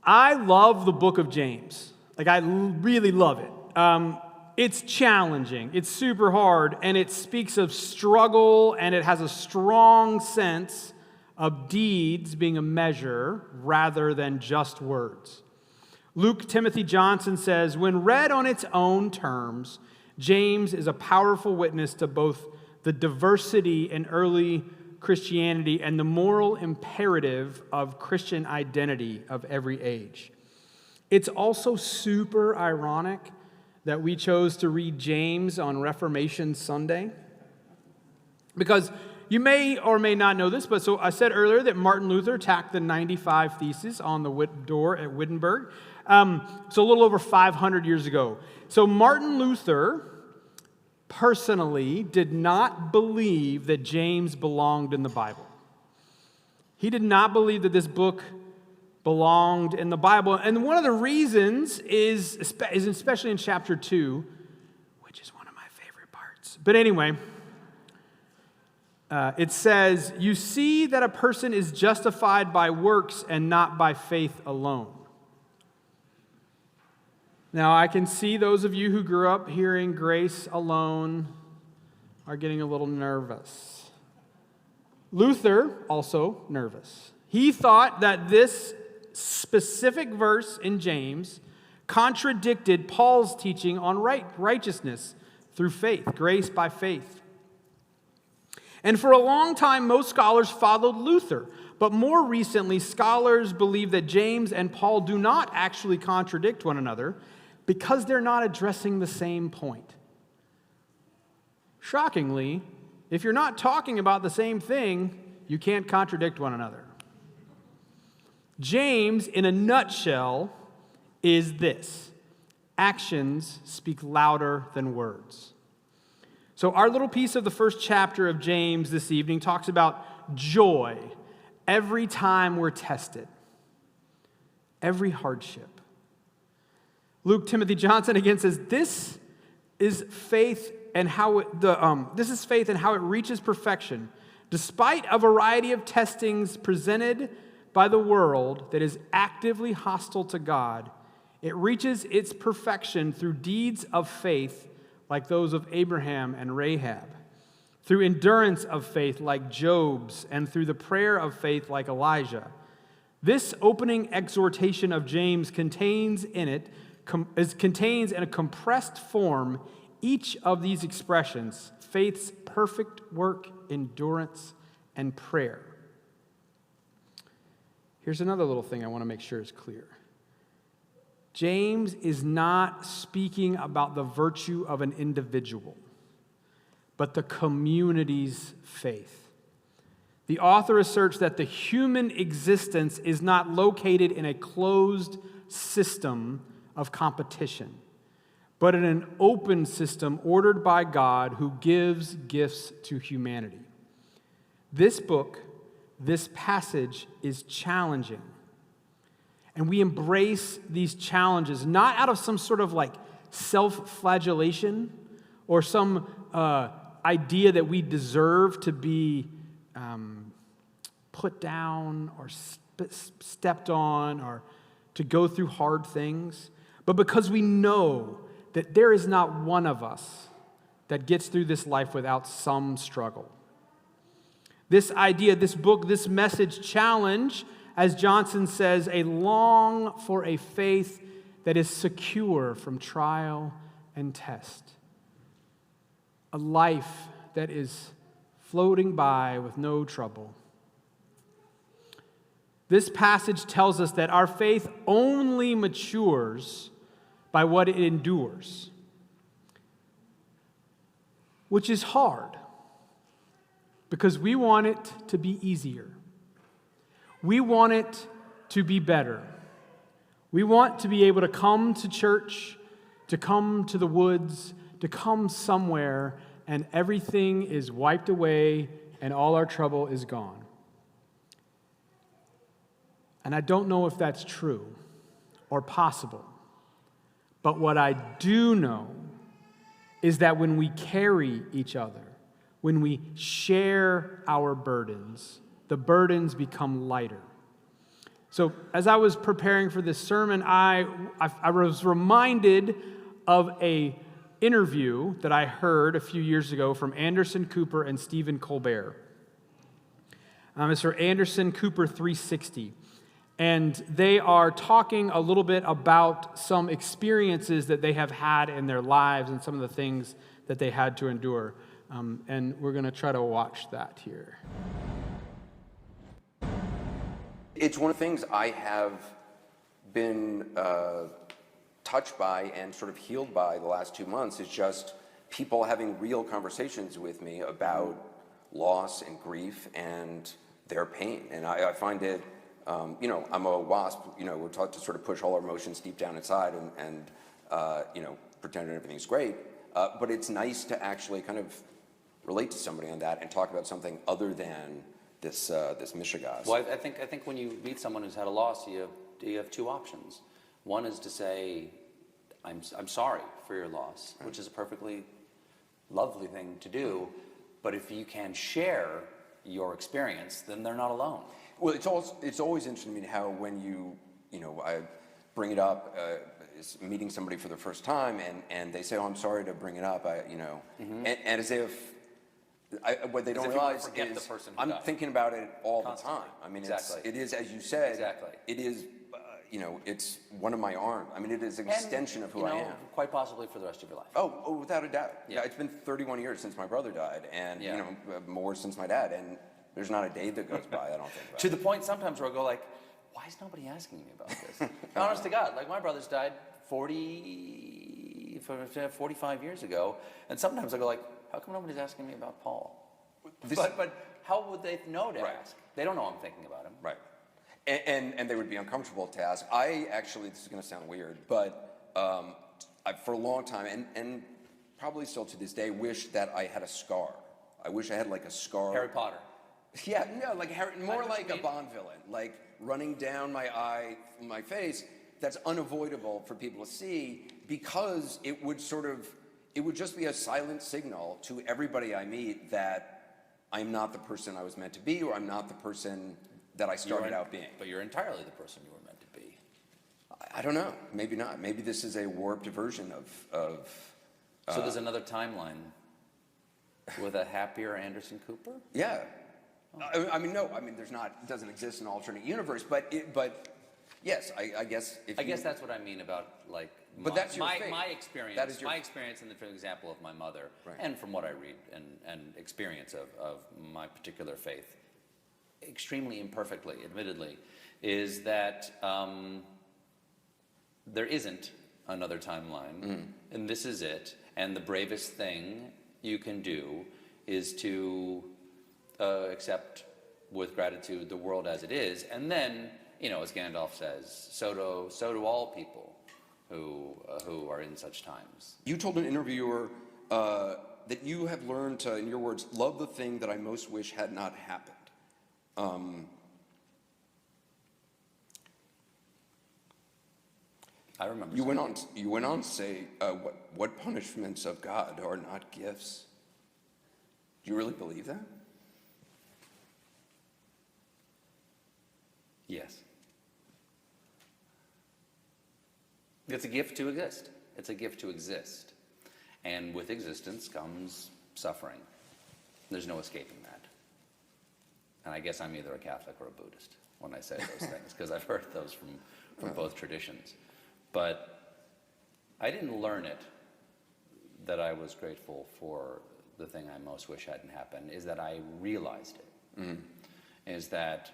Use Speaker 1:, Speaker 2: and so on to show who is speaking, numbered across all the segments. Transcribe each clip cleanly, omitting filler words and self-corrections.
Speaker 1: I love the book of James. I really love it. It's challenging. It's super hard, and it speaks of struggle, and it has a strong sense of deeds being a measure rather than just words. Luke Timothy Johnson says, when read on its own terms, James is a powerful witness to both the diversity in early Christianity and the moral imperative of Christian identity of every age. It's also super ironic that we chose to read James on Reformation Sunday, because you may or may not know this, but so I said earlier that Martin Luther tacked the 95 Theses on the door at Wittenberg, so a little over 500 years ago. So Martin Luther personally did not believe that James belonged in the Bible. He did not believe that this book belonged in the Bible. And one of the reasons is especially in chapter 2, which is one of my favorite parts. But anyway, it says, you see that a person is justified by works and not by faith alone. Now, I can see those of you who grew up hearing grace alone are getting a little nervous. Luther, also nervous. He thought that this specific verse in James contradicted Paul's teaching on righteousness through faith, grace by faith. And for a long time, most scholars followed Luther. But more recently, scholars believe that James and Paul do not actually contradict one another because they're not addressing the same point. Shockingly, if you're not talking about the same thing, you can't contradict one another. James, in a nutshell, is this: actions speak louder than words. So our little piece of the first chapter of James this evening talks about joy every time we're tested, every hardship. Luke Timothy Johnson again says, this is faith and how it reaches perfection, despite a variety of testings presented by the world that is actively hostile to God. It reaches its perfection through deeds of faith like those of Abraham and Rahab, through endurance of faith like Job's, and through the prayer of faith like Elijah. This opening exhortation of James contains in a compressed form each of these expressions: faith's perfect work, endurance, and prayer. Here's another little thing I want to make sure is clear. James is not speaking about the virtue of an individual, but the community's faith. The author asserts that the human existence is not located in a closed system of competition, but in an open system ordered by God who gives gifts to humanity. This book, this passage is challenging. And we embrace these challenges not out of some sort of self-flagellation or some idea that we deserve to be put down or stepped on or to go through hard things, but because we know that there is not one of us that gets through this life without some struggle. This idea, this book, this message challenge, as Johnson says, a long for a faith that is secure from trial and test. A life that is floating by with no trouble. This passage tells us that our faith only matures by what it endures, which is hard because we want it to be easier. We want it to be better. We want to be able to come to church, to come to the woods, to come somewhere, and everything is wiped away and all our trouble is gone. And I don't know if that's true or possible. But what I do know is that when we carry each other, when we share our burdens, the burdens become lighter. So as I was preparing for this sermon, I was reminded of a interview that I heard a few years ago from Anderson Cooper and Stephen Colbert. It's for Anderson Cooper 360. And they are talking a little bit about some experiences that they have had in their lives and some of the things that they had to endure. And we're going to try to watch that here.
Speaker 2: It's one of the things I have been touched by and sort of healed by the last 2 months is just people having real conversations with me about loss and grief and their pain. And I find it, I'm a WASP, we're taught to sort of push all our emotions deep down inside and pretend everything's great. But it's nice to actually kind of relate to somebody on that and talk about something other than this mishigas.
Speaker 3: Well, I think when you meet someone who's had a loss, you have two options. One is to say, I'm sorry for your loss, right, which is a perfectly lovely thing to do. But if you can share your experience, then they're not alone.
Speaker 2: Well, it's always interesting to me how when I bring it up, meeting somebody for the first time, and they say, "Oh, I'm sorry to bring it up," and as if what they don't realize is
Speaker 3: the person
Speaker 2: I'm
Speaker 3: died.
Speaker 2: Thinking about it all
Speaker 3: Constantly.
Speaker 2: the time. I mean,
Speaker 3: Exactly.
Speaker 2: it is, as you said,
Speaker 3: Exactly.
Speaker 2: it is, it's one of my arms. I mean, it is an extension of who I am.
Speaker 3: Quite possibly for the rest of your life.
Speaker 2: Oh, without a doubt.
Speaker 3: Yeah.
Speaker 2: It's been 31 years since my brother died, and more since my dad, and there's not a day that goes by I don't think about
Speaker 3: To the point sometimes where I go like, why is nobody asking me about this? Honest to God, like my brother's died 45 years ago, and sometimes I go like, how come nobody's asking me about Paul? But how would they know to ask? They don't know I'm thinking about him.
Speaker 2: Right. And they would be uncomfortable to ask. I actually, this is going to sound weird, but for a long time, and probably still to this day, wish that I had a scar. I wish I had like a scar.
Speaker 3: Harry Potter.
Speaker 2: Yeah, no, like more like a Bond villain, like running down my face. That's unavoidable for people to see because it would just be a silent signal to everybody I meet that I'm not the person I was meant to be, or I'm not the person that I started out being.
Speaker 3: But you're entirely the person you were meant to be.
Speaker 2: I don't know. Maybe not. Maybe this is a warped version of
Speaker 3: So there's another timeline with a happier Anderson Cooper?
Speaker 2: Yeah. I mean, no. I mean, there's not. It doesn't exist in an alternate universe. But yes, I guess.
Speaker 3: I guess that's what I mean about like.
Speaker 2: But that's your faith.
Speaker 3: My experience.
Speaker 2: That is your
Speaker 3: my experience in the example of my mother,
Speaker 2: right,
Speaker 3: and from what I read and experience of my particular faith, extremely imperfectly, admittedly, is that there isn't another timeline, and this is it. And the bravest thing you can do is to accept with gratitude the world as it is, and then, as Gandalf says, so do all people who are in such times. You
Speaker 2: told an interviewer that you have learned to, in your words, love the thing that I most wish had not happened.
Speaker 3: I remember.
Speaker 2: You went on to say, what punishments of God are not gifts? Do you really believe that?
Speaker 3: Yes. It's a gift to exist. It's a gift to exist. And with existence comes suffering. There's no escaping that. And I guess I'm either a Catholic or a Buddhist when I say those things, because I've heard those from both traditions. But I didn't learn it that I was grateful for the thing I most wish hadn't happened, is that I realized it. Mm-hmm. Is that,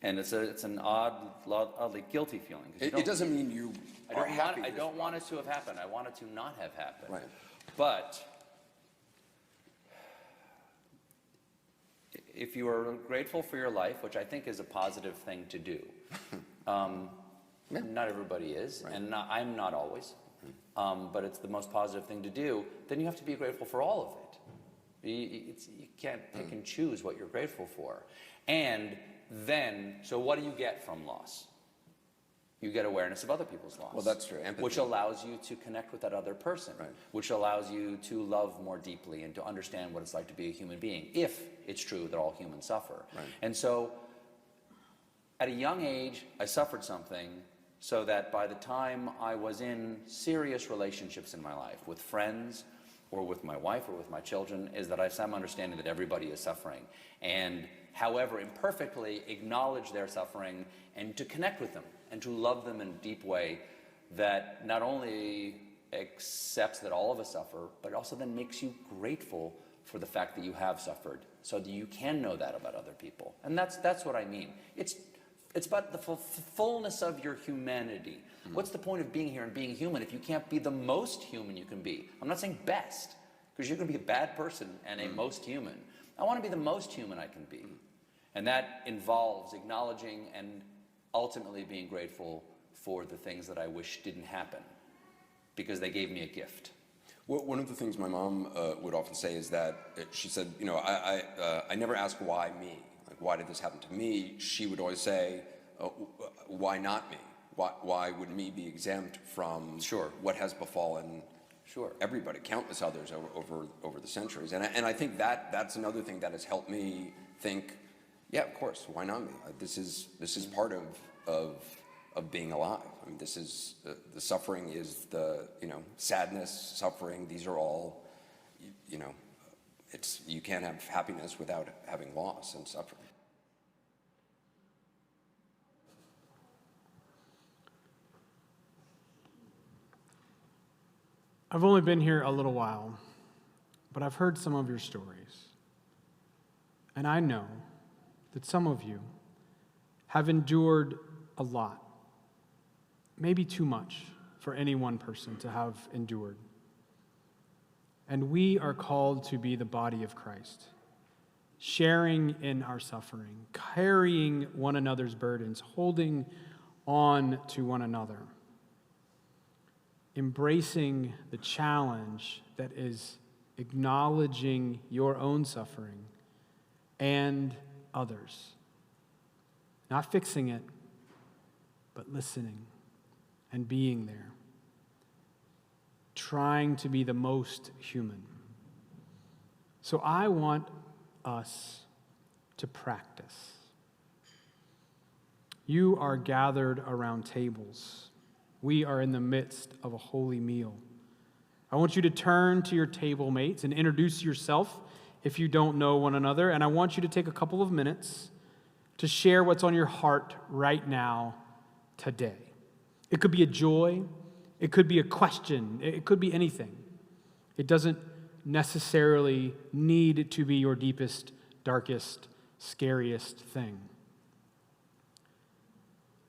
Speaker 3: and it's an oddly guilty feeling.
Speaker 2: It doesn't mean you are happy.
Speaker 3: I don't want it to have happened. I want it to not have happened.
Speaker 2: Right.
Speaker 3: But if you are grateful for your life, which I think is a positive thing to do, not everybody is, right, and I'm not always, but it's the most positive thing to do, then you have to be grateful for all of it. You can't pick and choose what you're grateful for. And then, so what do you get from loss? You get awareness of other people's loss.
Speaker 2: Well, that's true. Empathy.
Speaker 3: Which allows you to connect with that other person,
Speaker 2: right,
Speaker 3: which allows you to love more deeply and to understand what it's like to be a human being, if it's true that all humans suffer.
Speaker 2: Right.
Speaker 3: And so At a young age, I suffered something so that by the time I was in serious relationships in my life, with friends or with my wife or with my children, is that I have some understanding that everybody is suffering. And however imperfectly, acknowledge their suffering and to connect with them and to love them in a deep way that not only accepts that all of us suffer, but also then makes you grateful for the fact that you have suffered so that you can know that about other people. And that's what I mean. It's about the fullness of your humanity. Mm-hmm. What's the point of being here and being human if you can't be the most human you can be? I'm not saying best, because you're going to be a bad person and a most human. I want to be the most human I can be. And that involves acknowledging and ultimately being grateful for the things that I wish didn't happen, because they gave me a gift.
Speaker 2: Well, one of the things my mom would often say is that she said, I never ask why me. Like, why did this happen to me? She would always say, why not me? Why would me be exempt from what has befallen everybody, countless others over the centuries? And I think that's another thing that has helped me think, yeah, of course, why not me? This is part of being alive. I mean, this is the suffering is the sadness, suffering. These are all you can't have happiness without having loss and suffering.
Speaker 1: I've only been here a little while, but I've heard some of your stories. And I know that some of you have endured a lot, maybe too much for any one person to have endured. And we are called to be the body of Christ, sharing in our suffering, carrying one another's burdens, holding on to one another, embracing the challenge that is acknowledging your own suffering and others. Not fixing it, but listening and being there. Trying to be the most human. So I want us to practice. You are gathered around tables. We are in the midst of a holy meal. I want you to turn to your table mates and introduce yourself if you don't know one another. And I want you to take a couple of minutes to share what's on your heart right now, today. It could be a joy. It could be a question. It could be anything. It doesn't necessarily need to be your deepest, darkest, scariest thing.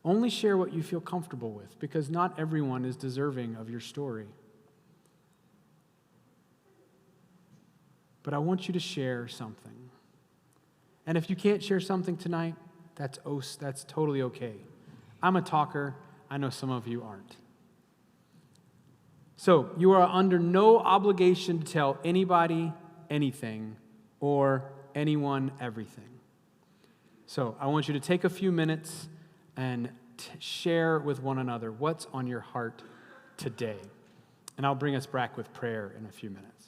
Speaker 1: Only share what you feel comfortable with, because not everyone is deserving of your story. But I want you to share something. And if you can't share something tonight, that's totally okay. I'm a talker. I know some of you aren't. So you are under no obligation to tell anybody anything or anyone everything. So I want you to take a few minutes and share with one another what's on your heart today. And I'll bring us back with prayer in a few minutes.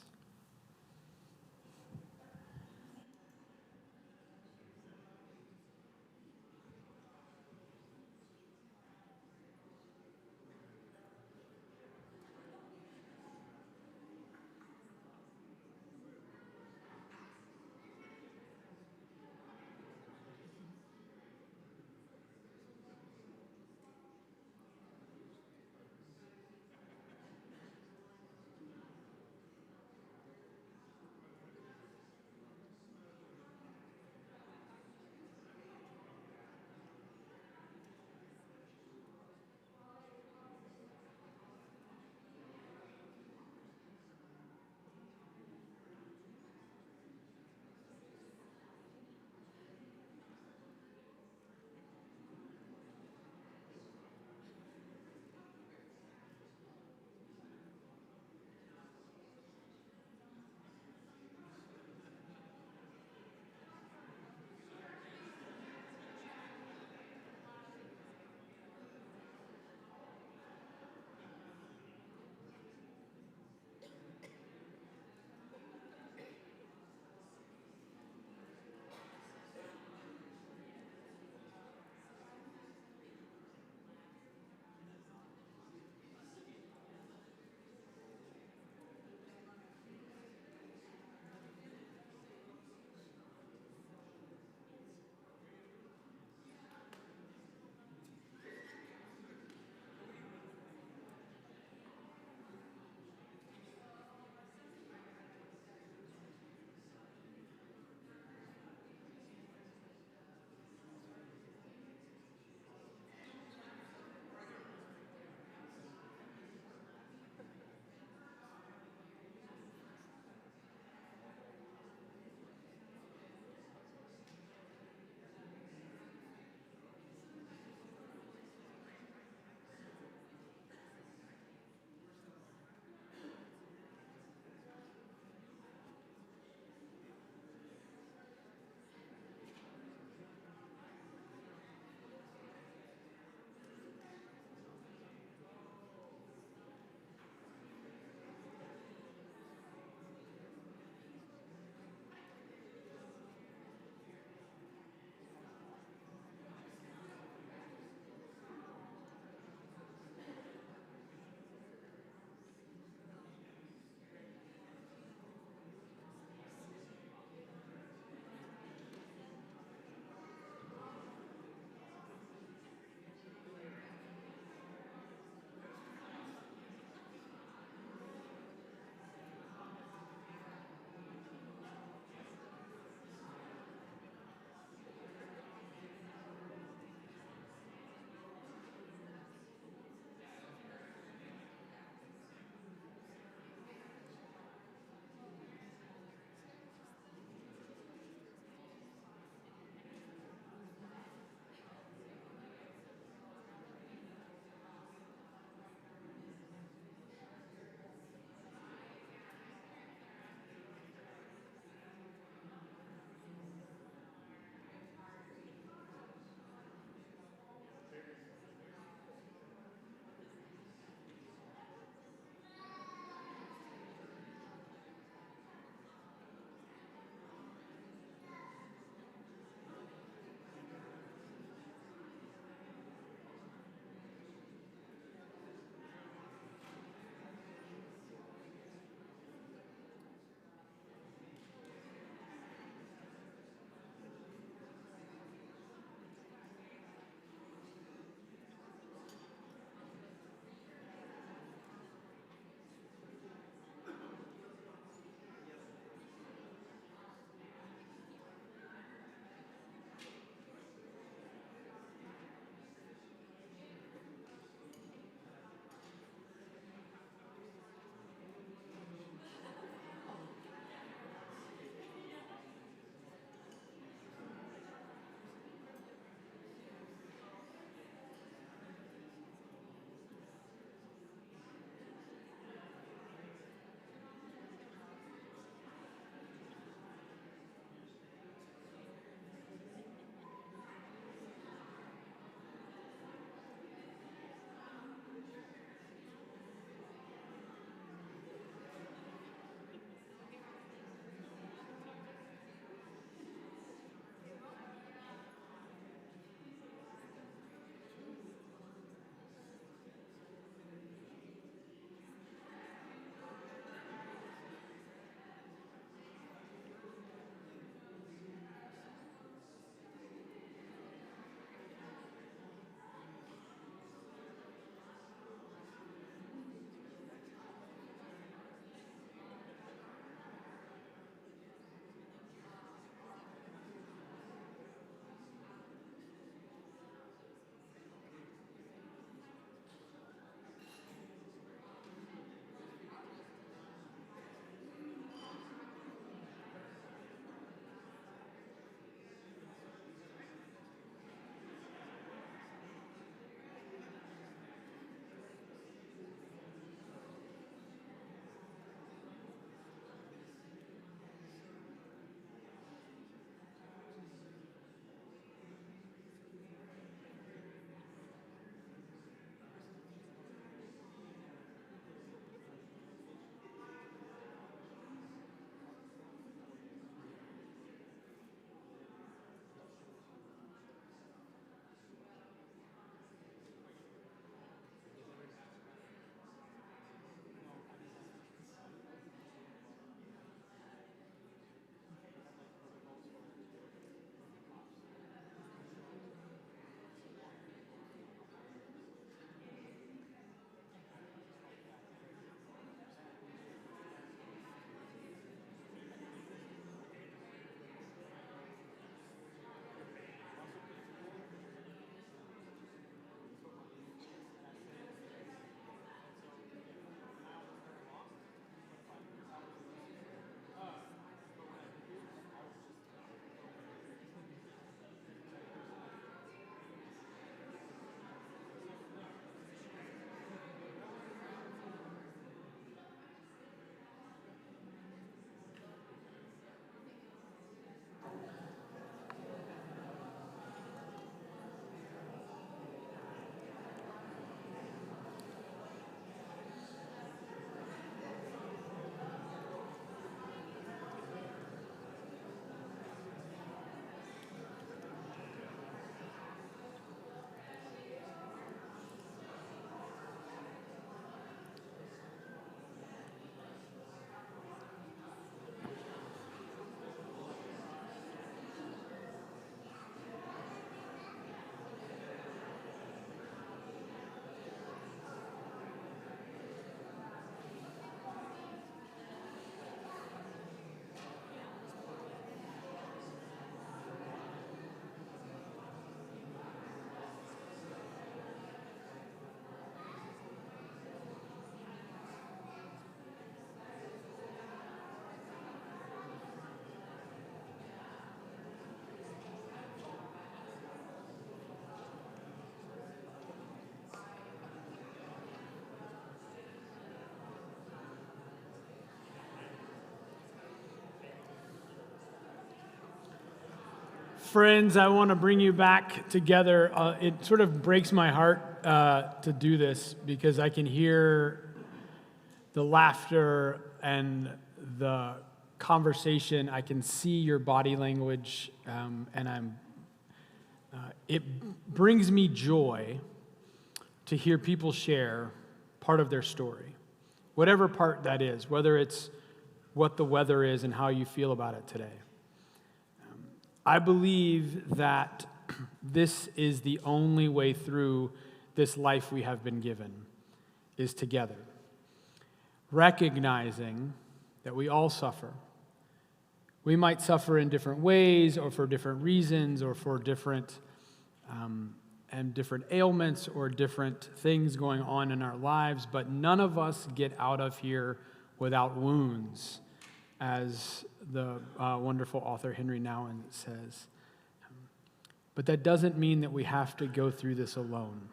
Speaker 1: Friends, I want to bring you back together. It sort of breaks my heart to do this because I can hear the laughter and the conversation. I can see your body language, and it brings me joy to hear people share part of their story, whatever part that is, whether it's what the weather is and how you feel about it today. I believe that this is the only way through this life we have been given, is together. Recognizing that we all suffer. We might suffer in different ways or for different reasons or for different ailments or different things going on in our lives, but none of us get out of here without wounds, as the wonderful author Henry Nouwen says. But that doesn't mean that we have to go through this alone.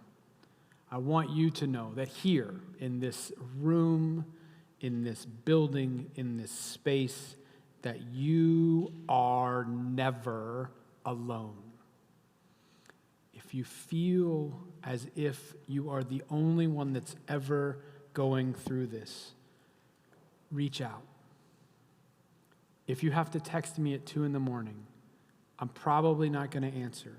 Speaker 1: I want you to know that here, in this room, in this building, in this space, that you are never alone. If you feel as if you are the only one that's ever going through this, reach out. If you have to text me at 2 a.m, I'm probably not going to answer.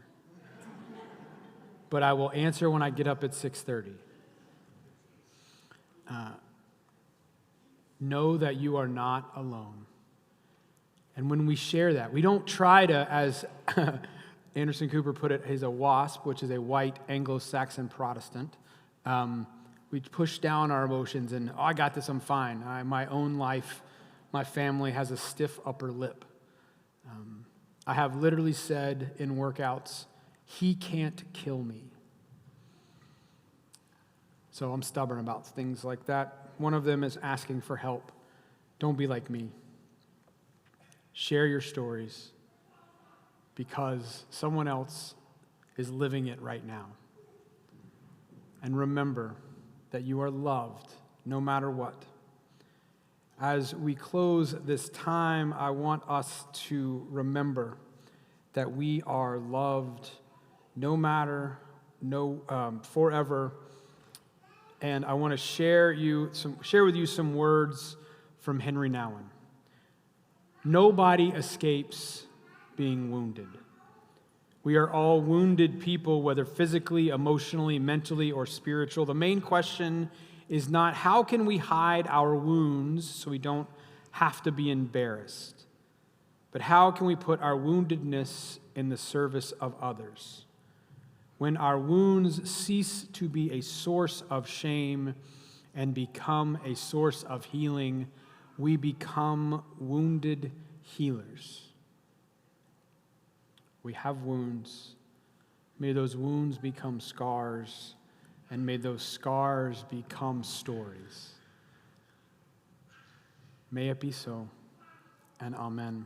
Speaker 1: But I will answer when I get up at 6:30. Know that you are not alone. And when we share that, we don't try to, as Anderson Cooper put it, he's a WASP, which is a white Anglo-Saxon Protestant. We push down our emotions and, I got this, I'm fine. My own life, my family has a stiff upper lip. I have literally said in workouts, he can't kill me. So I'm stubborn about things like that. One of them is asking for help. Don't be like me. Share your stories because someone else is living it right now. And remember that you are loved no matter what. As we close this time, I want us to remember that we are loved forever. And I want to share with you some words from Henry Nouwen. Nobody escapes being wounded. We are all wounded people, whether physically, emotionally, mentally, or spiritual. The main question is not how can we hide our wounds so we don't have to be embarrassed, but how can we put our woundedness in the service of others? When our wounds cease to be a source of shame and become a source of healing, we become wounded healers. We have wounds. May those wounds become scars, and may those scars become stories. May it be so, and amen.